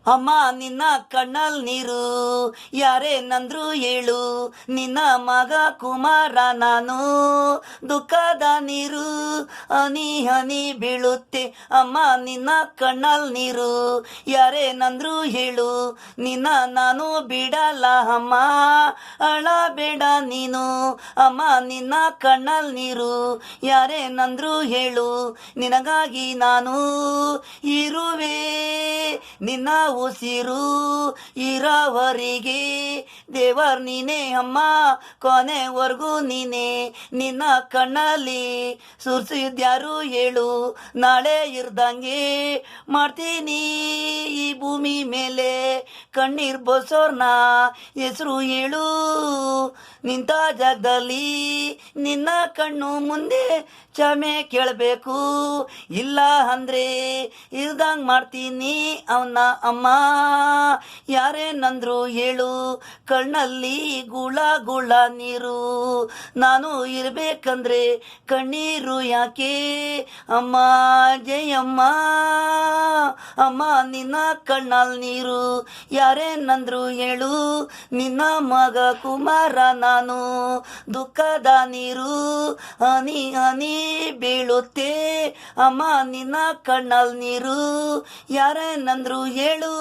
ಅಮ್ಮ ನಿನ್ನ ಕಣ್ಣಲ್ ನೀರು ಯಾರೇನಂದ್ರು ಹೇಳು, ನಿನ್ನ ಮಗ ಕುಮಾರ ನಾನು. ದುಃಖದ ನೀರು ಹನಿ ಹನಿ ಬೀಳುತ್ತೆ ಅಮ್ಮ ನಿನ್ನ ಕಣ್ಣಲ್ ನೀರು ಯಾರೇನಂದ್ರು ಹೇಳು, ನಿನ್ನ ನಾನು ಬಿಡಲ್ಲ ಅಮ್ಮ. ಅಳಬೇಡ ನೀನು ಅಮ್ಮ ನಿನ್ನ ಕಣ್ಣಲ್ ನೀರು ಯಾರೇನಂದ್ರು ಹೇಳು, ನಿನಗಾಗಿ ನಾನು ಇರುವೆ. ನಿನ್ನ ಉಸಿರು ಇರೋವರಿಗೆ ದೇವರ್ ನೀನೇ ಅಮ್ಮ, ಕೊನೆವರೆಗೂ ನೀನೇ. ನಿನ್ನ ಕಣ್ಣಲ್ಲಿ ಸುರಿಸಿದ್ಯಾರು ಹೇಳು, ನಾಳೆ ಇರ್ದಂಗೆ ಮಾಡ್ತೀನಿ ಈ ಭೂಮಿ ಮೇಲೆ. ಕಣ್ಣೀರ್ ಬಸೋರ್ನ ಹೆಸರು ಹೇಳು, ನಿಂತ ಜಾಗದಲ್ಲಿ ನಿನ್ನ ಕಣ್ಣು ಮುಂದೆ ಕ್ಷಮೆ ಕೇಳಬೇಕು. ಇಲ್ಲ ಅಂದ್ರೆ ಇಲ್ದಂಗೆ ಮಾಡ್ತೀನಿ ಅವನ ಅಮ್ಮ. ಯಾರೇನಂದ್ರು ಹೇಳು, ಕಣ್ಣಲ್ಲಿ ಗುಳ ಗುಳ ನೀರು. ನಾನು ಇರಬೇಕಂದ್ರೆ ಕಣ್ಣೀರು ಯಾಕೆ ಅಮ್ಮ. ಜಯಮ್ಮ ಅಮ್ಮ ನಿನ್ನ ಕಣ್ಣಲ್ಲಿ ನೀರು ಯಾರೇನಂದ್ರು ಹೇಳು, ನಿನ್ನ ಮಗ ಕುಮಾರ ನಾನು. ದುಃಖದ ನೀರು ಹನಿ ಹನಿ ಬೀಳುತ್ತೆ ಅಮ್ಮ ನಿನ್ನ ಕಣ್ಣಲ್ಲಿ ನೀರು ಯಾರೇನಂದ್ರು ಹೇಳು.